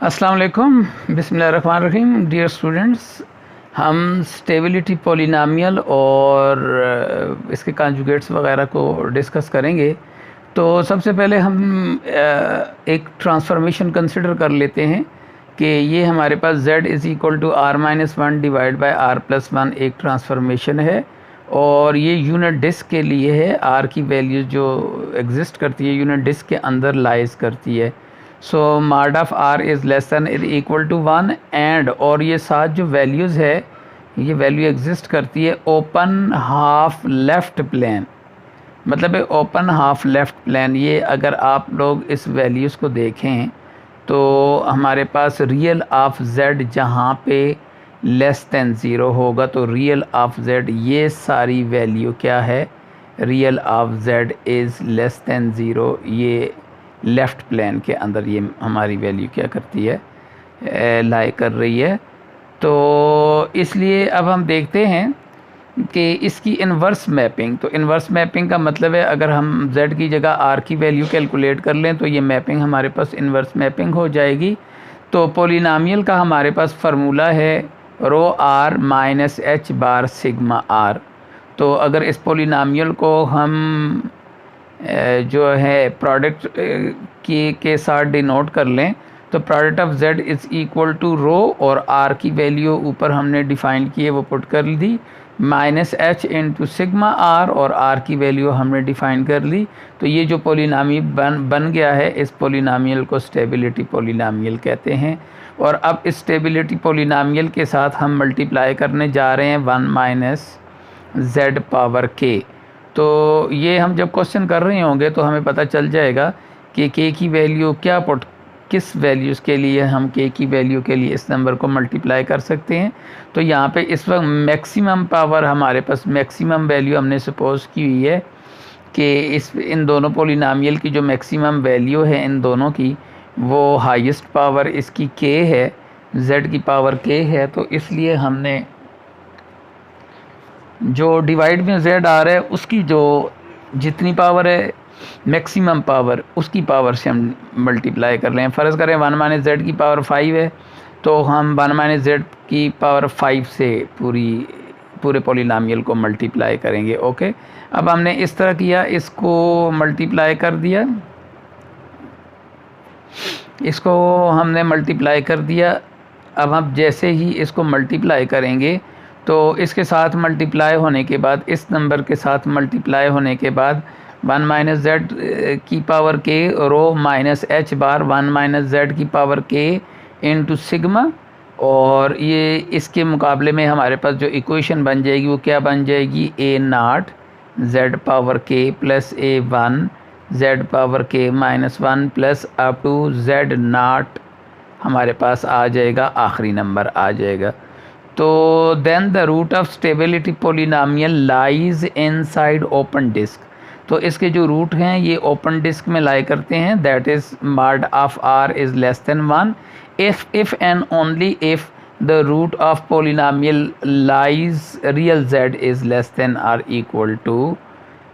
अस्सलाम वालेकुम, बिस्मिल्लाहिर्रहमानिर्रहीम। डियर स्टूडेंट्स, हम स्टेबिलिटी पॉलिनॉमियल और इसके कॉन्जुगेट्स वगैरह को डिस्कस करेंगे। तो सबसे पहले हम एक ट्रांसफॉर्मेशन कंसिडर कर लेते हैं कि ये हमारे पास z is equal to r-1 divide by r+1 एक ट्रांसफॉर्मेशन है और ये यूनिट डिस्क के लिए है। r की वैल्यू जो एग्जिस्ट करती है यूनिट डिस्क के अंदर लाइज करती है। So mod of r is less than is equal to 1 and और ये साथ जो वैल्यूज़ है ये वैल्यू एग्जिस्ट करती है ओपन हाफ लेफ़्ट प्लेन, मतलब है ओपन हाफ लेफ़्ट प्लेन। ये अगर आप लोग इस वैल्यूज़ को देखें तो हमारे पास रियल ऑफ z जहाँ पे लेस दैन ज़ीरो होगा तो रियल ऑफ z ये सारी वैल्यू क्या है, real of z is less than zero. ये लेफ़्ट प्लेन के अंदर ये हमारी वैल्यू क्या करती है, लाई कर रही है। तो इसलिए अब हम देखते हैं कि इसकी इन्वर्स मैपिंग, तो इन्वर्स मैपिंग का मतलब है अगर हम z की जगह r की वैल्यू कैलकुलेट कर लें तो ये मैपिंग हमारे पास इन्वर्स मैपिंग हो जाएगी। तो पॉलिनॉमियल का हमारे पास फार्मूला है रो r माइनस h बार सिग्मा r। तो अगर इस पॉलिनॉमियल को हम जो है प्रोडक्ट के साथ डिनोट कर लें तो product of z is equal to rho और r की वैल्यू ऊपर हमने डिफ़ाइन की है वो पुट कर दी minus h into sigma r और r की वैल्यू हमने डिफ़ाइन कर ली। तो ये जो पॉलिनॉमियल बन गया है इस पॉलिनॉमियल को स्टेबिलिटी पॉलिनॉमियल कहते हैं। और अब इस स्टेबिलिटी पॉलिनॉमियल के साथ हम मल्टीप्लाई करने जा रहे हैं 1 माइनस z पावर k। तो ये हम जब क्वेश्चन कर रहे होंगे तो हमें पता चल जाएगा कि k की वैल्यू क्या पुट किस वैल्यूज़ के लिए हम k की वैल्यू के लिए इस नंबर को मल्टीप्लाई कर सकते हैं। तो यहाँ पे इस वक्त मैक्सिमम पावर हमारे पास मैक्सिमम वैल्यू हमने सपोज़ की हुई है कि इन दोनों पॉलिनॉमियल की जो मैक्सिमम वैल्यू है इन दोनों की वो हाईएस्ट पावर इसकी k है, z की पावर k है। तो इसलिए हमने जो डिवाइड में z आ रहा है उसकी जो जितनी पावर है मैक्सिमम पावर उसकी पावर से हम मल्टीप्लाई कर रहे हैं। फ़र्ज़ करें 1 माइनस z की पावर 5 है तो हम 1 माइनस z की पावर 5 से पूरे पॉलिनॉमियल को मल्टीप्लाई करेंगे। ओके, अब हमने इस तरह किया, इसको मल्टीप्लाई कर दिया, इसको हमने मल्टीप्लाई कर दिया। अब हम जैसे ही इसको मल्टीप्लाई करेंगे तो इसके साथ मल्टीप्लाई होने के बाद इस नंबर के साथ मल्टीप्लाई होने के बाद 1 माइनस जेड की power k rho minus h बार 1 माइनस जेड की पावर k इंटू सिग्मा। और ये इसके मुकाबले में हमारे पास जो इक्वेशन बन जाएगी वो क्या बन जाएगी, a0 z power k plus a1 z power k minus 1 plus up to z0 हमारे पास आ जाएगा, आखिरी नंबर आ जाएगा। तो then the root of stability polynomial lies inside open disc. तो इसके जो रूट हैं ये ओपन डिस्क में लाई करते हैं, that is mod of r is less than 1 if and only if the root of polynomial lies real z is less than or equal to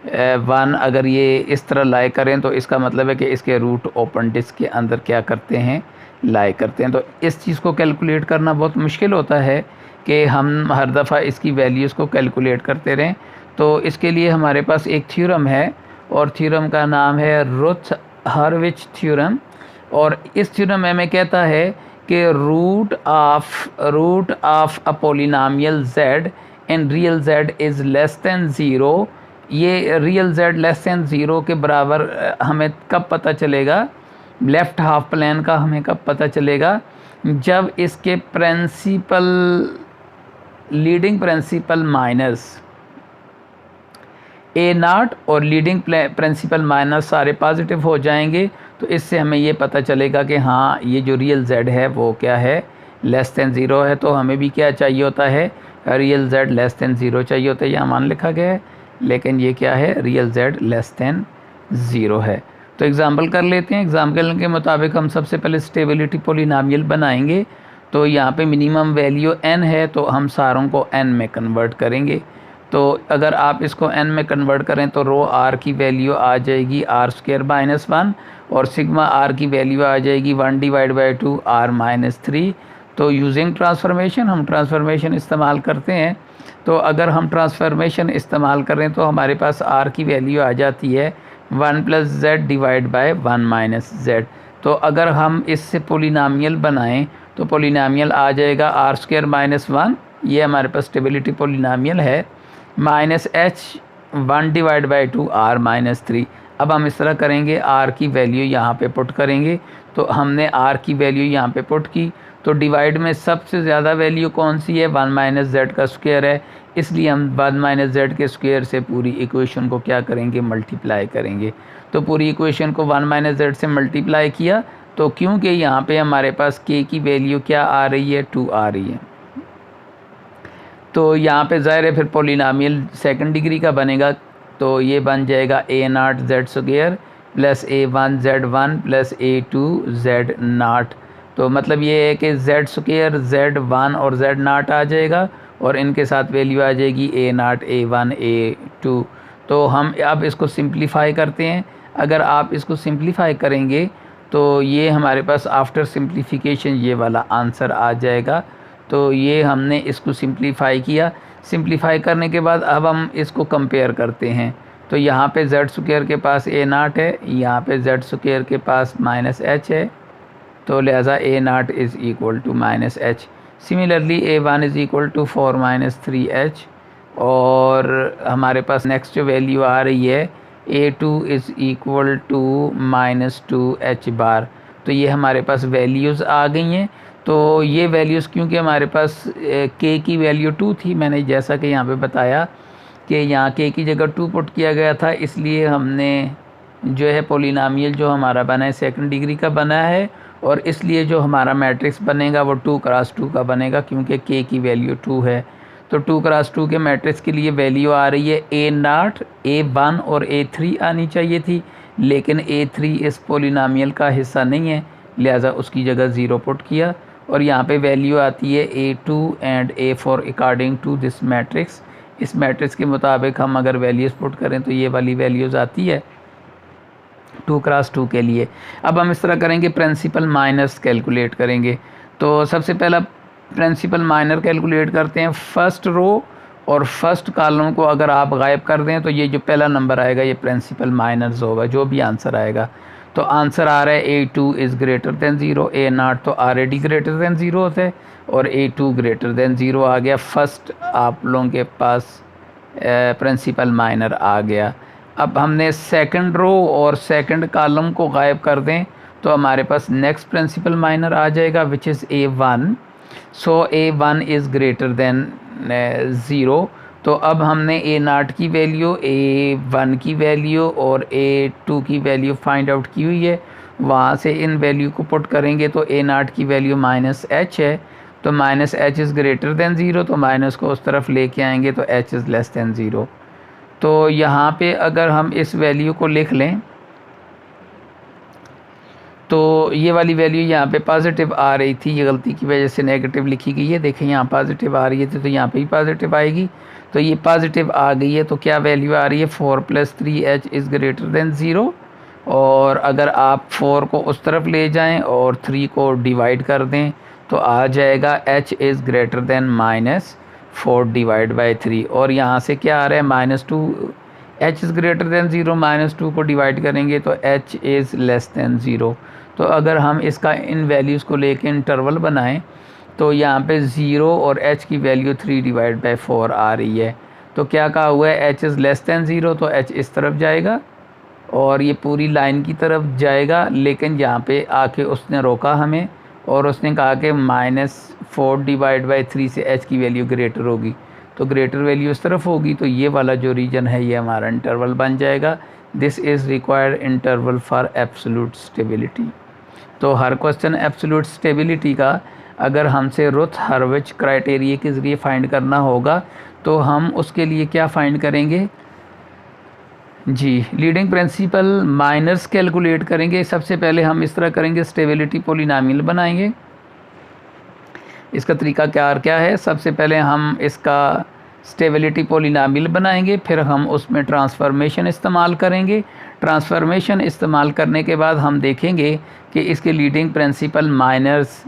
1। अगर ये इस तरह लाई करें तो इसका मतलब है कि इसके रूट ओपन डिस्क के अंदर क्या करते हैं, लाई करते हैं। तो इस चीज़ को कैलकुलेट करना बहुत मुश्किल होता है कि हम हर दफ़ा इसकी वैल्यूज़ को कैलकुलेट करते रहें। तो इसके लिए हमारे पास एक थ्योरम है और थ्योरम का नाम है रुथ-हर्विच थ्योरम। और इस थ्योरम में हमें कहता है कि root of a polynomial z in real z is less than zero. ये real z less than zero के बराबर हमें कब पता चलेगा, लेफ़्ट हाफ प्लेन का हमें कब पता चलेगा, जब इसके लीडिंग प्रिंसिपल माइनस a0 और लीडिंग प्रिंसिपल माइनस सारे पॉजिटिव हो जाएंगे। तो इससे हमें ये पता चलेगा कि हाँ ये जो रियल z है वो क्या है, लेस दैन ज़ीरो है। तो हमें भी क्या चाहिए होता है, real z less than zero चाहिए होता है, यहाँ मान लिखा गया है, लेकिन ये क्या है, real z less than zero है। तो एग्ज़ाम्पल कर लेते हैं। एग्ज़ाम्पल के मुताबिक हम सबसे पहले स्टेबिलिटी पोलिनोमियल बनाएंगे। तो यहाँ पे मिनिमम वैल्यू n है तो हम सारों को n में कन्वर्ट करेंगे। तो अगर आप इसको n में कन्वर्ट करें तो रो r की वैल्यू आ जाएगी r² - 1 और सिग्मा r की वैल्यू आ जाएगी 1/2 r-3। तो यूजिंग ट्रांसफॉर्मेशन, हम ट्रांसफॉर्मेशन इस्तेमाल करते हैं। तो अगर हम ट्रांसफॉर्मेशन इस्तेमाल करें तो हमारे पास r की वैल्यू आ जाती है 1 + z/1 - z। तो अगर हम इससे पोलिनोमियल बनाएं तो पोलिनोमियल आ जाएगा r² - 1, ये हमारे पास स्टेबिलिटी पोलिनोमियल है, -h 1/2 r-3। अब हम इस तरह करेंगे, r की वैल्यू यहाँ पे पुट करेंगे। तो हमने r की वैल्यू यहाँ पे पुट की, तो डिवाइड में सबसे ज़्यादा वैल्यू कौन सी है, 1 - z का स्क्वायर है, इसलिए हम 1 - z के स्क्वायर से पूरी इक्वेशन को क्या करेंगे, मल्टीप्लाई करेंगे। तो पूरी इक्वेशन को 1 - z से मल्टीप्लाई किया, तो क्योंकि यहाँ पे हमारे पास k की वैल्यू क्या आ रही है, 2 आ रही है, तो यहाँ पे ज़ाहिर है फिर पोलिनोमियल सेकंड डिग्री का बनेगा। तो ये बन जाएगा a0 z² + a1 z1 + a2 z0। तो मतलब ये है कि z² z1 और z0 आ जाएगा और इनके साथ वैल्यू आ जाएगी a0 a1 a2। तो हम अब इसको सिंप्लीफाई करते हैं। अगर आप इसको सिंप्लीफाई करेंगे तो ये हमारे पास आफ्टर सिंप्लीफिकेशन ये वाला आंसर आ जाएगा। तो ये हमने इसको सिंप्लीफाई किया। सिंप्लीफाई करने के बाद अब हम इसको कंपेयर करते हैं। तो यहाँ पे z² के पास a0 है, यहाँ पे z² के पास -h है, तो लिहाजा a0 = -h। Similarly a1 = 4 - 3h और हमारे पास नेक्स्ट जो वैल्यू आ रही है a2 = -2h बार। तो ये हमारे पास वैल्यूज़ आ गई हैं। तो ये वैल्यूज़ क्योंकि हमारे पास k की वैल्यू 2 थी, मैंने जैसा कि यहाँ पे बताया कि यहाँ k की जगह 2 पुट किया गया था, इसलिए हमने जो है पोलिनोमियल जो हमारा बना है सेकंड डिग्री का बना है और इसलिए जो हमारा मैट्रिक्स बनेगा वो 2 × 2 का बनेगा क्योंकि k की वैल्यू 2 है। तो 2 × 2 के मैट्रिक्स के लिए वैल्यू आ रही है a0, a1 और a3 आनी चाहिए थी, लेकिन a3 इस पोलिनोमियल का हिस्सा नहीं है, लिहाजा उसकी जगह 0 पुट किया और यहाँ पे वैल्यू आती है a2 and a4 according to this matrix. इस मैट्रिक्स के मुताबिक हम अगर वैल्यूज़ पुट करें तो ये वाली वैल्यूज़ आती है 2 × 2 के लिए। अब हम इस तरह करेंगे, प्रिंसिपल माइनर्स कैलकुलेट करेंगे। तो सबसे पहला प्रिंसिपल माइनर कैलकुलेट करते हैं। फर्स्ट रो और फर्स्ट कॉलम को अगर आप गायब कर दें तो ये जो पहला नंबर आएगा ये प्रिंसिपल माइनर्स होगा, जो भी आंसर आएगा। तो आंसर आ रहा है a2 = 0, a0 तो ऑलरेडी > 0 होता है और a2 > 0 आ गया। फर्स्ट आप लोगों के पास प्रिंसिपल माइनर आ गया। अब हमने सेकंड रो और सेकंड कॉलम को गायब कर दें तो हमारे पास नेक्स्ट प्रिंसिपल माइनर आ जाएगा which is a1। So a1 > 0। तो अब हमने a0 की वैल्यू, a1 की वैल्यू और a2 की वैल्यू फाइंड आउट की हुई है, वहाँ से इन वैल्यू को पुट करेंगे तो a0 की वैल्यू -h है, तो -h > 0, तो माइनस को उस तरफ लेके आएंगे तो h < 0। तो यहाँ पे अगर हम इस वैल्यू को लिख लें तो ये वाली वैल्यू यहाँ पे पॉजिटिव आ रही थी, ये गलती की वजह से नेगेटिव लिखी गई है। देखें यहाँ पॉजिटिव आ रही थी तो यहाँ पे भी पॉजिटिव आएगी, तो ये पॉजिटिव आ गई है। तो क्या वैल्यू आ रही है, 4 + 3h > 0। और अगर आप 4 को उस तरफ ले जाएं और 3 को डिवाइड कर दें तो आ जाएगा h > -4/3। और यहाँ से क्या आ रहा है, -2, h > 0, -2 को डिवाइड करेंगे तो h < 0। तो अगर हम इसका इन वैल्यूज़ को लेके इंटरवल बनाएं तो यहाँ पे 0 और h की वैल्यू 3/4 आ रही है। तो क्या कहा हुआ है, h < 0, तो h इस तरफ जाएगा और ये पूरी लाइन की तरफ जाएगा, लेकिन यहाँ पे आके उसने रोका हमें और उसने कहा कि -4/3 से h की वैल्यू ग्रेटर होगी, तो ग्रेटर वैल्यू इस तरफ होगी, तो ये वाला जो रीजन है ये हमारा इंटरवल बन जाएगा। This is required interval for absolute stability. तो हर क्वेश्चन एब्सोल्यूट स्टेबिलिटी का अगर हमसे रुथ हर्विच क्राइटेरिया के ज़रिए फाइंड करना होगा तो हम उसके लिए क्या फाइंड करेंगे जी, लीडिंग प्रिंसिपल माइनर्स कैलकुलेट करेंगे। सबसे पहले हम इस तरह करेंगे, स्टेबिलिटी पोलिनोमियल बनाएंगे। इसका तरीका क्या है, सबसे पहले हम इसका स्टेबिलिटी पॉलिनॉमियल बनाएंगे, फिर हम उसमें ट्रांसफॉर्मेशन इस्तेमाल करेंगे। ट्रांसफॉर्मेशन इस्तेमाल करने के बाद हम देखेंगे कि इसके लीडिंग प्रिंसिपल माइनस,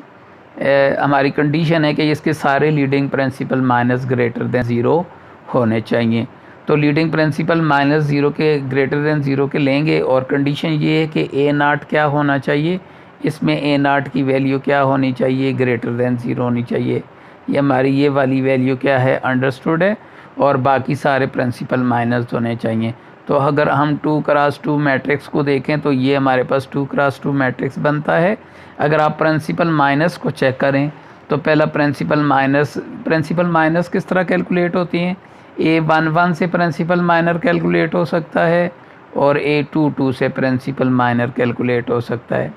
हमारी कंडीशन है कि इसके सारे leading principal minus greater than zero होने चाहिए। तो लीडिंग प्रिंसिपल माइनस ज़ीरो के ग्रेटर देन ज़ीरो के लेंगे और कंडीशन ये है कि ए नाट क्या होना चाहिए, इसमें ए नाट की वैल्यू क्या होनी चाहिए, ग्रेटर देन ज़ीरो होनी चाहिए। ये हमारी ये वाली वैल्यू क्या है, अंडरस्टूड है, और बाकी सारे प्रिंसिपल माइनस होने चाहिए। तो अगर हम 2x2 मैट्रिक्स को देखें तो ये हमारे पास 2x2 मैट्रिक्स बनता है। अगर आप प्रिंसिपल माइनस को चेक करें तो पहला प्रिंसिपल माइनस किस तरह कैलकुलेट होती हैं, A11 से प्रिंसिपल माइनर कैलकुलेट हो सकता है और A22 से प्रिंसिपल माइनर कैलकुलेट हो सकता है।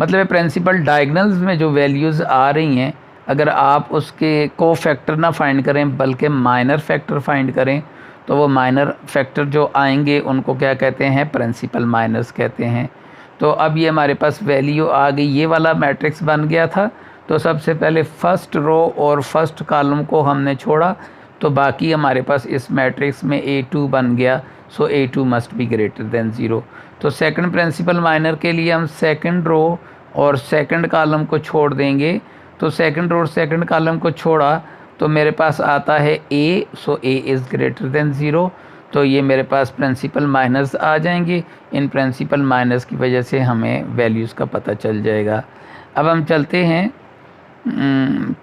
मतलब प्रिंसिपल डायगनल्स में जो वैल्यूज़ आ रही हैं, अगर आप उसके को फैक्टर ना फाइंड करें बल्कि माइनर फैक्टर फाइंड करें तो वो माइनर फैक्टर जो आएंगे उनको क्या कहते हैं, प्रिंसिपल माइनस कहते हैं। तो अब ये हमारे पास वैल्यू आ गई, ये वाला मैट्रिक्स बन गया था। तो सबसे पहले फ़र्स्ट रो और फर्स्ट कॉलम को हमने छोड़ा तो बाकी हमारे पास इस मैट्रिक्स में A2 बन गया। सो A2 must be greater than zero. तो सेकंड प्रिंसिपल माइनर के लिए हम सेकंड रो और सेकंड कॉलम को छोड़ देंगे। तो सेकंड रो और सेकंड कॉलम को छोड़ा तो मेरे पास आता है A, so A is greater than zero. तो ये मेरे पास प्रिंसिपल माइनस आ जाएंगे। इन प्रिंसिपल माइनस की वजह से हमें वैल्यूज़ का पता चल जाएगा। अब हम चलते हैं,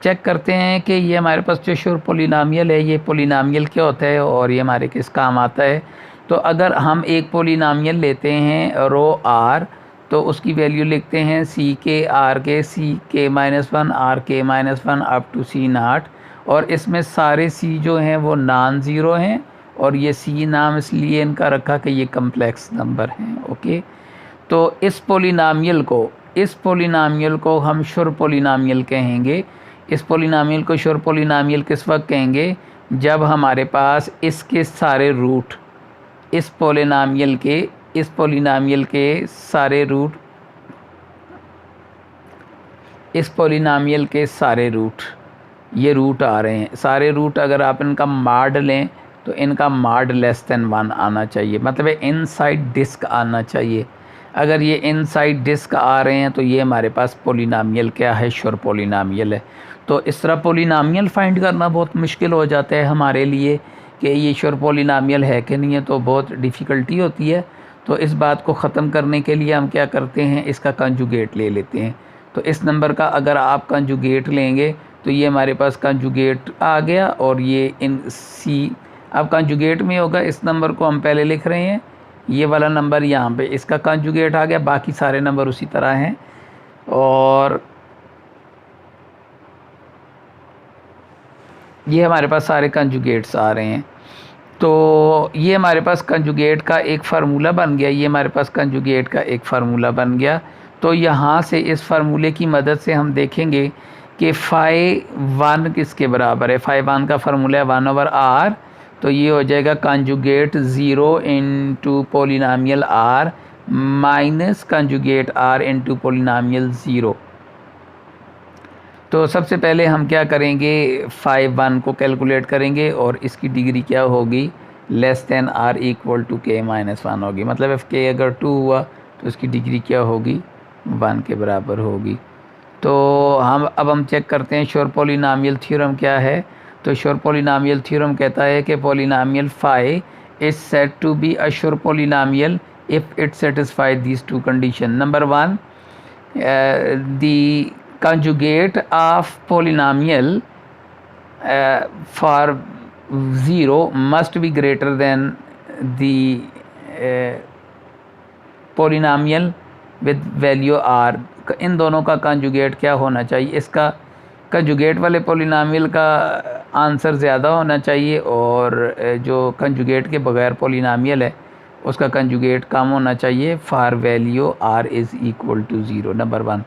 चेक करते हैं कि ये हमारे पास जो श्योर पोलिनोमियल है, ये पोलिनोमियल क्या होता है और ये हमारे किस काम आता है। तो अगर हम एक पोलिनोमियल लेते हैं रो R, तो उसकी वैल्यू लिखते हैं Ck -1 अप टू C0, और इसमें सारे C जो हैं वो नॉन ज़ीरो हैं, और ये C नाम इसलिए इनका रखा कि ये कम्प्लेक्स नंबर हैं। ओके, तो इस पोलिनोमियल को हम शुर पोलिनोमियल कहेंगे। इस पोलिनोमियल को शुर पोलिनोमियल किस वक्त कहेंगे, जब हमारे पास इसके सारे रूट, इस पोलिनोमियल के सारे रूट, ये रूट आ रहे हैं। सारे रूट अगर आप इनका माड लें तो इनका माड लेस देन 1 आना चाहिए, मतलब इनसाइड डिस्क आना चाहिए। अगर ये इनसाइड डिस्क आ रहे हैं तो ये हमारे पास पोलिनोमियल क्या है, श्योर पोलिनोमियल है। तो इस तरह पोलिनोमियल फाइंड करना बहुत मुश्किल हो जाता है हमारे लिए कि ये श्योर पोलिनोमियल है कि नहीं है, तो बहुत डिफ़िकल्टी होती है। तो इस बात को ख़त्म करने के लिए हम क्या करते हैं, इसका कंजुगेट ले लेते हैं। तो इस नंबर का अगर आप कंजुगेट लेंगे तो ये हमारे पास कंजुगेट आ गया, और ये इन C अब कंजुगेट में होगा। इस नंबर को हम पहले लिख रहे हैं, ये वाला नंबर यहाँ पे इसका कंजुगेट आ गया, बाकी सारे नंबर उसी तरह हैं। और ये हमारे पास सारे कंजुगेट्स आ रहे हैं। तो ये हमारे पास कंजुगेट का एक फ़ार्मूला बन गया, ये हमारे पास कंजुगेट का एक फ़ार्मूला बन गया। तो यहाँ से इस फार्मूले की मदद से हम देखेंगे कि फ़ाई1 किसके बराबर है। फ़ाई1 का फार्मूला है 1/r, तो ये हो जाएगा conjugate 0 into polynomial R minus conjugate R into polynomial 0। तो सबसे पहले हम क्या करेंगे, फ़ाई1 को कैलकुलेट करेंगे और इसकी डिग्री क्या होगी, less than R equal to k-1 होगी। मतलब f k अगर 2 हुआ तो इसकी डिग्री क्या होगी, 1 के बराबर होगी। तो अब हम चेक करते हैं श्योर पोलिनोमियल थ्योरम क्या है। तो श्योर पोलिनोमियल थ्योरम कहता है कि polynomial phi is said to be a Schur polynomial if it satisfy these two condition. Number 1, the conjugate of polynomial for 0 must be greater than the polynomial with value r। इन दोनों का conjugate क्या होना चाहिए, इसका conjugate वाले polynomial का answer ज़्यादा होना चाहिए, और जो कंजुगेट के बगैर पोलिनोमियल है उसका कंजुगेट कम होना चाहिए for value r is equal to 0। Number 1।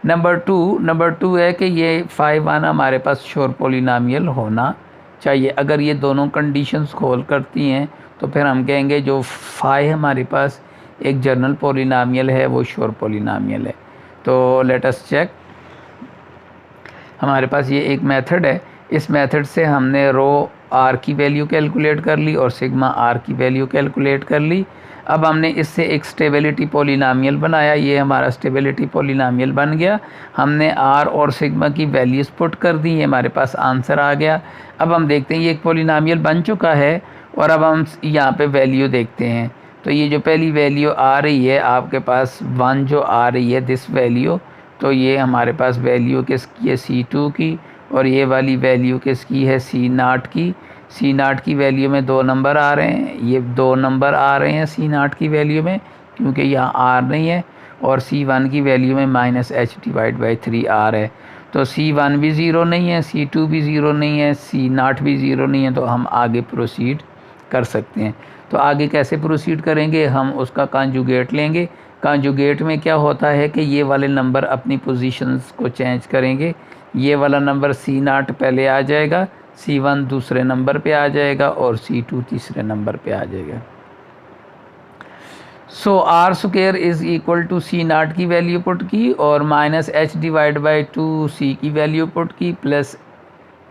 Number two है कि ये फ़ाई1 हमारे पास श्योर पोलिनोमियल होना चाहिए। अगर ये दोनों कंडीशंस खोल करती हैं तो फिर हम कहेंगे जो फ़ाई हमारे पास एक जनरल पोलिनोमियल है वो श्योर पोलिनोमियल है। तो लेट अस चेक, हमारे पास ये एक मेथड है, इस मेथड से हमने रो आर की वैल्यू कैलकुलेट कर ली और सिग्मा आर की वैल्यू कैलकुलेट कर ली। अब हमने इससे एक स्टेबिलिटी पॉलिनॉमियल बनाया, ये हमारा स्टेबिलिटी पॉलिनॉमियल बन गया। हमने आर और सिग्मा की वैल्यूज़ पुट कर दी, ये हमारे पास आंसर आ गया। अब हम देखते हैं ये एक पॉलिनॉमियल बन चुका है और अब हम यहाँ पे वैल्यू देखते हैं। तो ये जो पहली वैल्यू आ रही है आपके पास 1 जो आ रही है दिस वैल्यू, तो ये हमारे पास वैल्यू किसकी है C2 की, और ये वाली वैल्यू किसकी है C0 की। C0 की वैल्यू में 2 नंबर आ रहे हैं, ये 2 नंबर आ रहे हैं C0 की वैल्यू में क्योंकि यहाँ R नहीं है, और C1 की वैल्यू में -h/3 R है। तो C1 भी ज़ीरो नहीं है, C2 भी ज़ीरो नहीं है, C0 भी ज़ीरो नहीं है, तो हम आगे प्रोसीड कर सकते हैं। तो आगे कैसे प्रोसीड करेंगे, हम उसका कॉन्जुगेट लेंगे। कॉन्जुगेट में क्या होता है कि ये वाले नंबर अपनी पोजीशंस को चेंज करेंगे। ये वाला नंबर C0 पहले आ जाएगा, C1 दूसरे नंबर पे आ जाएगा और C2 तीसरे नंबर पे आ जाएगा। So R square is equal to C0 की वैल्यू पुट की और -h/2 की वैल्यू पुट की प्लस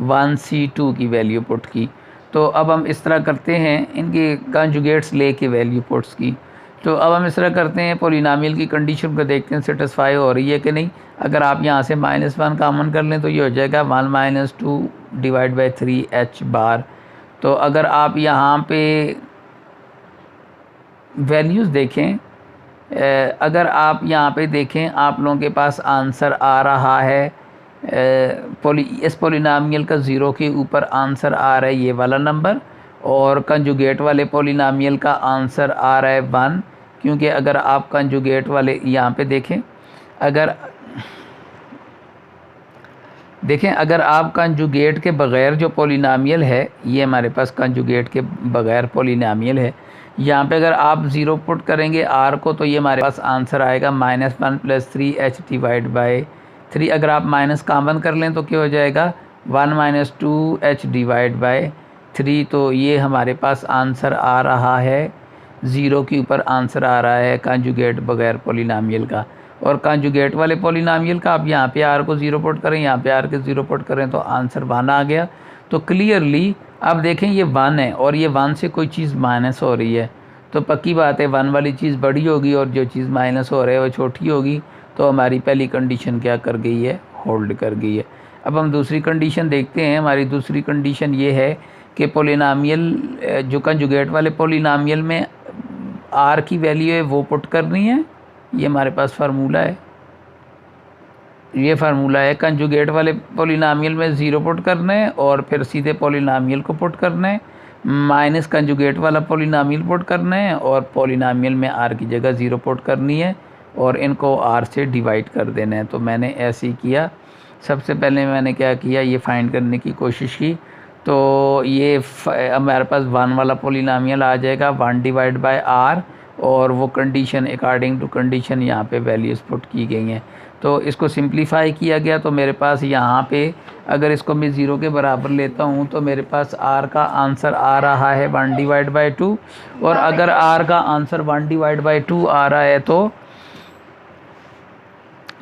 1 C2 की वैल्यू पुट की। तो अब हम इस तरह करते हैं, इनके कॉन्जुगेट्स लेके वैल्यू पुट्स की। तो अब हम इस तरह करते हैं, पॉलिनॉमियल की कंडीशन को देखते हैं सेटिस्फाई हो रही है कि नहीं। अगर आप यहाँ से -1 कॉमन कर लें तो ये हो जाएगा 1 - 2 / 3 h बार। तो अगर आप यहाँ पे वैल्यूज़ देखें, अगर आप यहाँ पे देखें, आप लोगों के पास आंसर आ रहा है इस पॉलिनॉमियल का 0 के ऊपर आंसर आ रहा है ये वाला नंबर, और कंजुगेट वाले पॉलिनॉमियल का आंसर आ रहा है 1, क्योंकि अगर आप कंजुगेट वाले यहाँ पे देखें अगर आप कंजुगेट के बग़ैर जो पॉलिनॉमियल है, ये हमारे पास कंजुगेट के बग़ैर पॉलिनॉमियल है, यहाँ पे अगर आप 0 पुट करेंगे R को तो ये हमारे पास आंसर आएगा -1 + 3h/3। अगर आप माइनस कॉमन कर लें तो क्या हो जाएगा 1 - 2h/3। तो ये हमारे पास आंसर आ रहा है 0 के ऊपर आंसर आ रहा है कंजुगेट बग़ैर पॉलिनॉमियल का। और कंजुगेट वाले पॉलिनॉमियल का आप यहाँ पे R को 0 पुट करें, यहाँ पे R के 0 पुट करें तो आंसर 1 आ गया। तो क्लियरली अब देखें ये 1 है और ये 1 से कोई चीज़ माइनस हो रही है, तो पक्की बात है 1 वाली चीज़ बड़ी होगी और जो चीज़ माइनस हो रही है वो छोटी होगी। तो हमारी पहली कंडीशन क्या कर गई है, होल्ड कर गई है। अब हम दूसरी कंडीशन देखते हैं। हमारी दूसरी कंडीशन ये है कि पॉलिनॉमियल जो कंजुगेट वाले पॉलिनॉमियल में R की वैल्यू है वो पुट करनी है। ये हमारे पास फार्मूला है, ये फार्मूला है। कंजुगेट वाले पॉलिनॉमियल में 0 पुट करना है और फिर सीधे पॉलिनॉमियल को पुट करना है, माइनस कंजुगेट वाला पॉलिनॉमियल पुट करना है और पॉलिनॉमियल में R की जगह 0 पुट करनी है और इनको R से डिवाइड कर देना है। तो मैंने ऐसे ही किया। सबसे पहले मैंने क्या किया, ये फाइंड करने की कोशिश की। तो ये हमारे पास 1 वाला पॉलिनॉमियल आ जाएगा 1/R, और वो कंडीशन अकॉर्डिंग टू कंडीशन यहाँ पे वैल्यूज़ पुट की गई हैं। तो इसको सिंप्लीफाई किया गया। तो मेरे पास यहाँ पे अगर इसको मैं 0 के बराबर लेता हूँ तो मेरे पास R का आंसर आ रहा है 1/2, और अगर R का आंसर 1/2 आ रहा है तो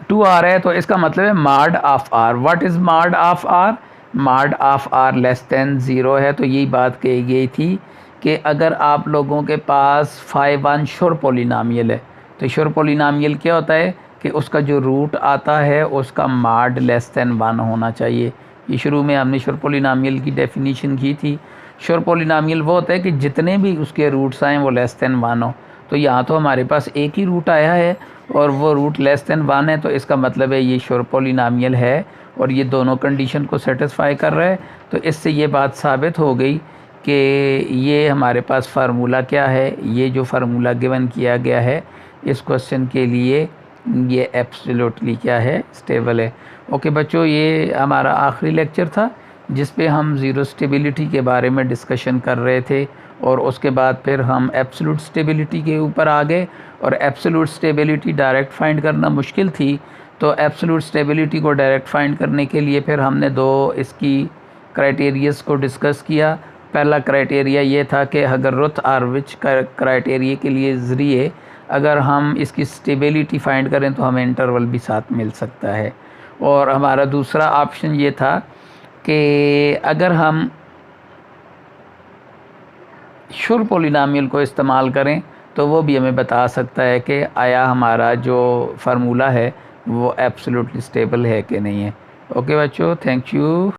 2 आ रहा है, तो इसका मतलब है mod of R। What is mod of R? Mod of R <0 है। तो यही बात कही गई थी कि अगर आप लोगों के पास 5 श्योर पॉलिनॉमियल है, तो श्योर पॉलिनॉमियल क्या होता है कि उसका जो रूट आता है उसका मॉड <1 होना चाहिए। ये शुरू में हमने श्योर पॉलिनॉमियल की डेफिनेशन की थी। श्योर पॉलिनॉमियल वो होता है कि जितने भी उसके रूट्स आएँ वो <1 हो। तो यहाँ तो हमारे पास एक ही रूट आया है और वो रूट <1 है, तो इसका मतलब है ये श्योर पॉलिनॉमियल है और ये दोनों कंडीशन को सेटिस्फाई कर रहा है। तो इससे ये बात साबित हो गई कि ये हमारे पास फार्मूला क्या है, ये जो फार्मूला गिवन किया गया है इस क्वेश्चन के लिए, ये एब्सोल्युटली क्या है, स्टेबल है। ओके बच्चों, ये हमारा आखिरी लेक्चर था जिस पे हम ज़ीरो स्टेबिलिटी के बारे में डिस्कशन कर रहे थे, और उसके बाद फिर हम एब्सोल्यूट स्टेबिलिटी के ऊपर आ गए। और एब्सोल्यूट स्टेबिलिटी डायरेक्ट फाइंड करना मुश्किल थी, तो एब्सोल्यूट स्टेबिलिटी को डायरेक्ट फाइंड करने के लिए फिर हमने 2 इसकी क्राइटेरियाज़ को डिस्कस किया। पहला क्राइटेरिया ये था कि अगर रुथ आर्विच क्राइटेरिया के लिए ज़रिए अगर हम इसकी स्टेबिलिटी फाइंड करें तो हमें इंटरवल भी साथ मिल सकता है। और हमारा दूसरा ऑप्शन ये था कि अगर हम शुर पोलिनोमियल को इस्तेमाल करें तो वो भी हमें बता सकता है कि आया हमारा जो फार्मूला है वो एब्सोल्युटली स्टेबल है कि नहीं है। ओके बच्चों, थैंक यू।